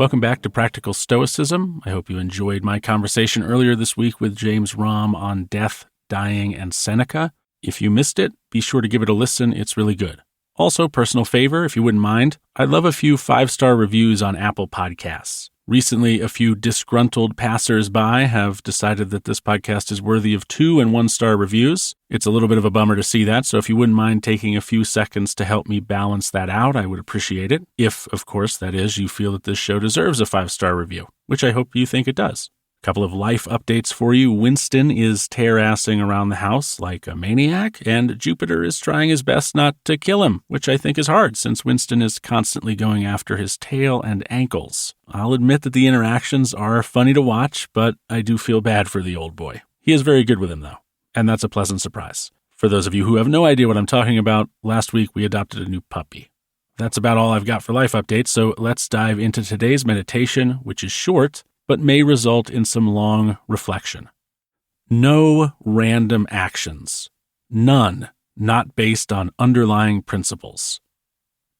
Welcome back to Practical Stoicism. I hope you enjoyed my conversation earlier this week with James Romm on death, dying, and Seneca. If you missed it, be sure to give it a listen. It's really good. Also, personal favor, if you wouldn't mind, I'd love a few 5-star reviews on Apple Podcasts. Recently, a few disgruntled passers-by have decided that this podcast is worthy of 2- and 1-star reviews. It's a little bit of a bummer to see that, so if you wouldn't mind taking a few seconds to help me balance that out, I would appreciate it. If, of course, that is, you feel that this show deserves a 5-star review, which I hope you think it does. A couple of life updates for you. Winston is tear-assing around the house like a maniac, and Jupiter is trying his best not to kill him, which I think is hard since Winston is constantly going after his tail and ankles. I'll admit that the interactions are funny to watch, but I do feel bad for the old boy. He is very good with him, though, and that's a pleasant surprise. For those of you who have no idea what I'm talking about, last week we adopted a new puppy. That's about all I've got for life updates, so let's dive into today's meditation, which is short, but may result in some long reflection. No random actions. None, not based on underlying principles.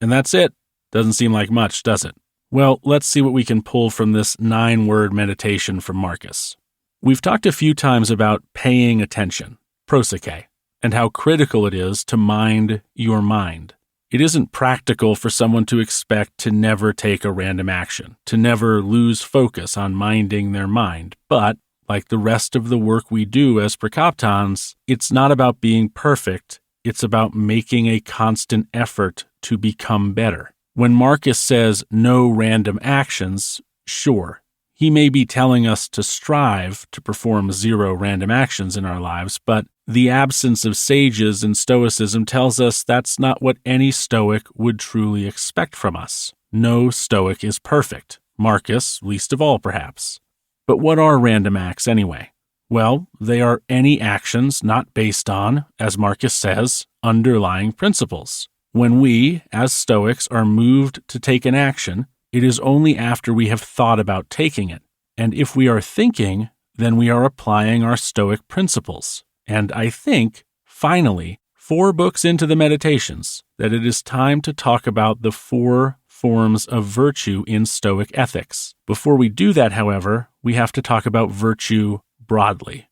And that's it. Doesn't seem like much, does it? Well, let's see what we can pull from this 9-word meditation from Marcus. We've talked a few times about paying attention, proseke, and how critical it is to mind your mind. It isn't practical for someone to expect to never take a random action, to never lose focus on minding their mind. But, like the rest of the work we do as prekoptons, it's not about being perfect, it's about making a constant effort to become better. When Marcus says no random actions, sure, he may be telling us to strive to perform 0 random actions in our lives, but the absence of sages in Stoicism tells us that's not what any Stoic would truly expect from us. No Stoic is perfect, Marcus least of all perhaps. But what are random acts anyway? Well, they are any actions not based on, as Marcus says, underlying principles. When we, as Stoics, are moved to take an action, it is only after we have thought about taking it. And if we are thinking, then we are applying our Stoic principles. And I think, finally, 4 books into the Meditations, that it is time to talk about the 4 forms of virtue in Stoic ethics. Before we do that, however, we have to talk about virtue broadly.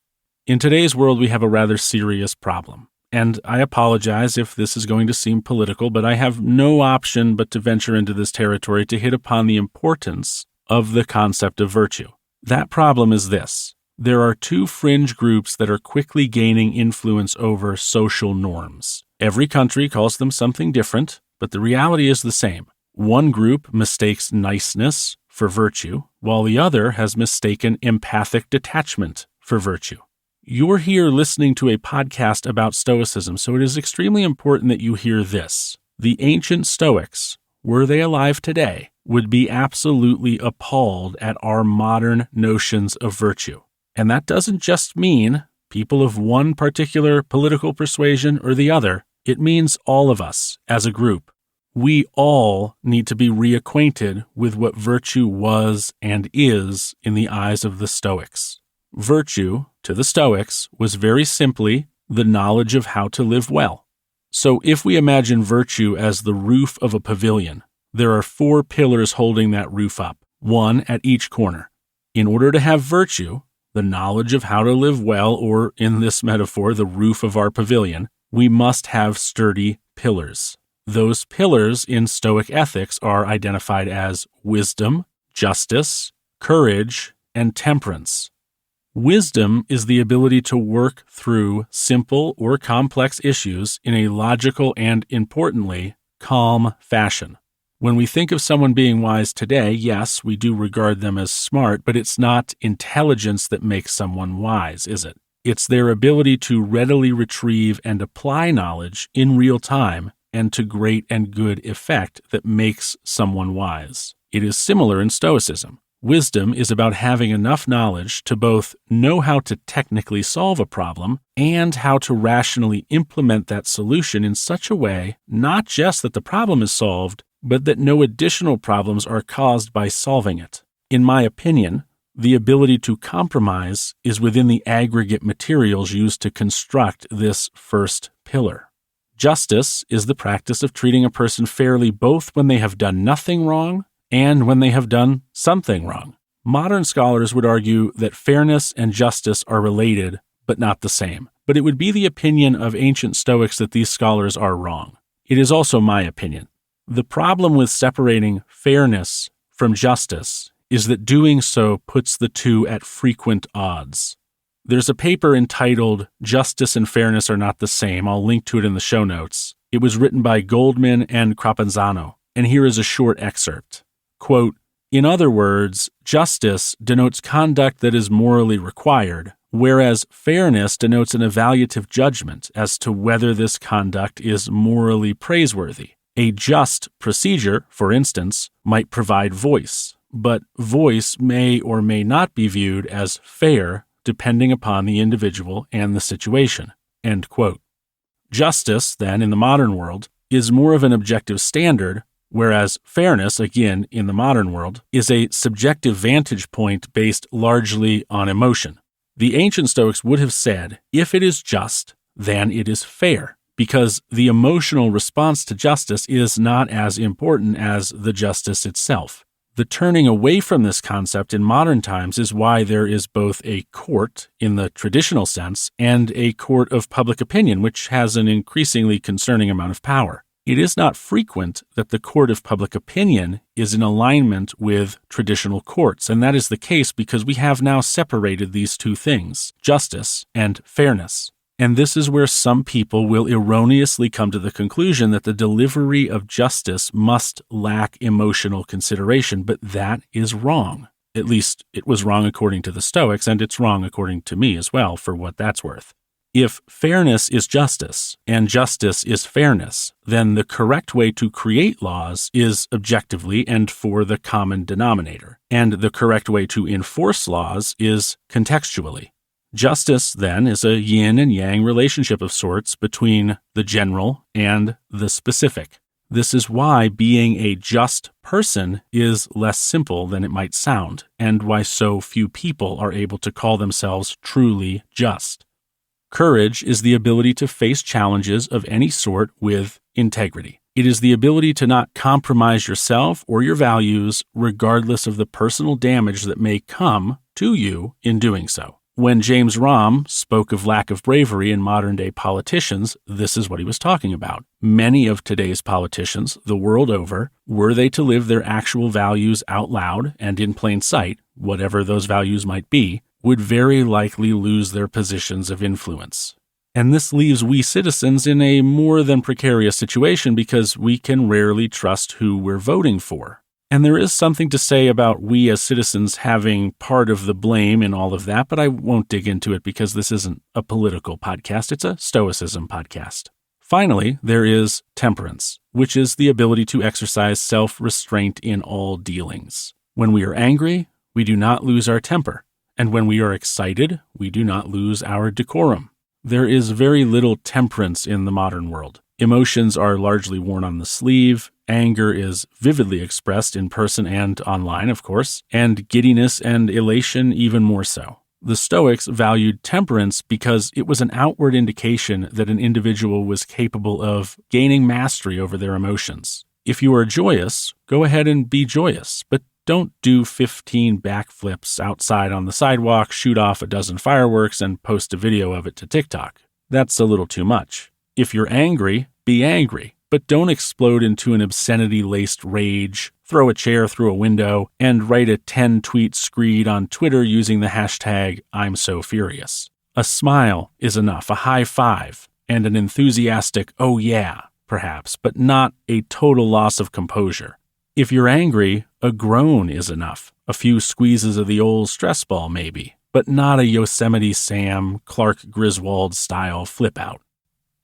In today's world, we have a rather serious problem. And I apologize if this is going to seem political, but I have no option but to venture into this territory to hit upon the importance of the concept of virtue. That problem is this. There are 2 fringe groups that are quickly gaining influence over social norms. Every country calls them something different, but the reality is the same. One group mistakes niceness for virtue, while the other has mistaken empathic detachment for virtue. You're here listening to a podcast about Stoicism, so it is extremely important that you hear this. The ancient Stoics, were they alive today, would be absolutely appalled at our modern notions of virtue. And that doesn't just mean people of one particular political persuasion or the other. It means all of us as a group. We all need to be reacquainted with what virtue was and is in the eyes of the Stoics. Virtue, to the Stoics, was very simply the knowledge of how to live well. So if we imagine virtue as the roof of a pavilion, there are 4 pillars holding that roof up, 1 at each corner. In order to have virtue, the knowledge of how to live well, or in this metaphor, the roof of our pavilion, we must have sturdy pillars. Those pillars in Stoic ethics are identified as wisdom, justice, courage, and temperance. Wisdom is the ability to work through simple or complex issues in a logical and, importantly, calm fashion. When we think of someone being wise today, yes, we do regard them as smart, but it's not intelligence that makes someone wise, is it? It's their ability to readily retrieve and apply knowledge in real time and to great and good effect that makes someone wise. It is similar in Stoicism. Wisdom is about having enough knowledge to both know how to technically solve a problem and how to rationally implement that solution in such a way not just that the problem is solved, but that no additional problems are caused by solving it. In my opinion, the ability to compromise is within the aggregate materials used to construct this first pillar. Justice is the practice of treating a person fairly both when they have done nothing wrong and when they have done something wrong. Modern scholars would argue that fairness and justice are related, but not the same. But it would be the opinion of ancient Stoics that these scholars are wrong. It is also my opinion. The problem with separating fairness from justice is that doing so puts the two at frequent odds. There's a paper entitled Justice and Fairness Are Not the Same. I'll link to it in the show notes. It was written by Goldman and Crapanzano, and here is a short excerpt. Quote, "In other words, justice denotes conduct that is morally required, whereas fairness denotes an evaluative judgment as to whether this conduct is morally praiseworthy. A just procedure, for instance, might provide voice, but voice may or may not be viewed as fair depending upon the individual and the situation." End quote. Justice, then, in the modern world, is more of an objective standard, whereas fairness, again, in the modern world, is a subjective vantage point based largely on emotion. The ancient Stoics would have said, if it is just, then it is fair, because the emotional response to justice is not as important as the justice itself. The turning away from this concept in modern times is why there is both a court, in the traditional sense, and a court of public opinion, which has an increasingly concerning amount of power. It is not frequent that the court of public opinion is in alignment with traditional courts, and that is the case because we have now separated these two things, justice and fairness. And this is where some people will erroneously come to the conclusion that the delivery of justice must lack emotional consideration, but that is wrong. At least it was wrong according to the Stoics, and it's wrong according to me as well, for what that's worth. If fairness is justice and justice is fairness, then the correct way to create laws is objectively and for the common denominator, and the correct way to enforce laws is contextually. Justice, then, is a yin and yang relationship of sorts between the general and the specific. This is why being a just person is less simple than it might sound, and why so few people are able to call themselves truly just. Courage is the ability to face challenges of any sort with integrity. It is the ability to not compromise yourself or your values regardless of the personal damage that may come to you in doing so. When James Romm spoke of lack of bravery in modern-day politicians, this is what he was talking about. Many of today's politicians, the world over, were they to live their actual values out loud and in plain sight, whatever those values might be, would very likely lose their positions of influence. And this leaves we citizens in a more than precarious situation because we can rarely trust who we're voting for. And there is something to say about we as citizens having part of the blame in all of that, but I won't dig into it because this isn't a political podcast, it's a Stoicism podcast. Finally, there is temperance, which is the ability to exercise self-restraint in all dealings. When we are angry, we do not lose our temper, and when we are excited, we do not lose our decorum. There is very little temperance in the modern world. Emotions are largely worn on the sleeve, anger is vividly expressed in person and online, of course, and giddiness and elation even more so. The Stoics valued temperance because it was an outward indication that an individual was capable of gaining mastery over their emotions. If you are joyous, go ahead and be joyous, but don't do 15 backflips outside on the sidewalk, shoot off a dozen fireworks, and post a video of it to TikTok. That's a little too much. If you're angry, be angry, but don't explode into an obscenity-laced rage, throw a chair through a window, and write a 10-tweet screed on Twitter using the hashtag #I'mSoFurious. A smile is enough, a high five, and an enthusiastic "oh yeah," perhaps, but not a total loss of composure. If you're angry, a groan is enough, a few squeezes of the old stress ball maybe, but not a Yosemite Sam, Clark Griswold style flip-out.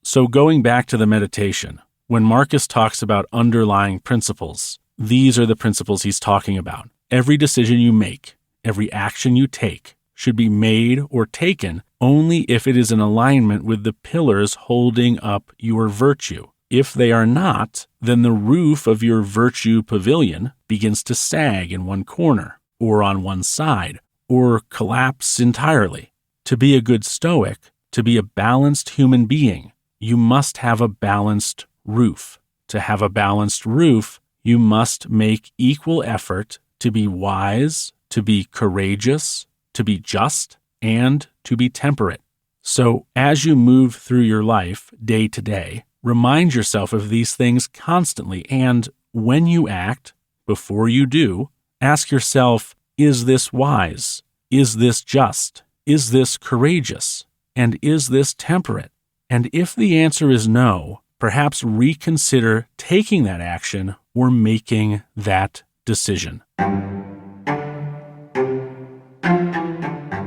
So going back to the meditation, when Marcus talks about underlying principles, these are the principles he's talking about. Every decision you make, every action you take, should be made or taken only if it is in alignment with the pillars holding up your virtue. If they are not, then the roof of your virtue pavilion begins to sag in one corner, or on one side, or collapse entirely. To be a good Stoic, to be a balanced human being, you must have a balanced roof. To have a balanced roof, You must make equal effort to be wise, to be courageous, to be just, and to be temperate. So as you move through your life day to day, remind yourself of these things constantly, and when you act, before you do, ask yourself, is this wise? Is this just? Is this courageous? And is this temperate? And if the answer is no, perhaps reconsider taking that action or making that decision.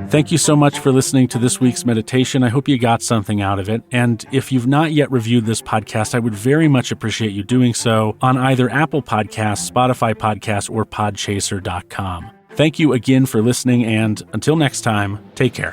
Thank you so much for listening to this week's meditation. I hope you got something out of it. And if you've not yet reviewed this podcast, I would very much appreciate you doing so on either Apple Podcasts, Spotify Podcasts, or podchaser.com. Thank you again for listening, and until next time, take care.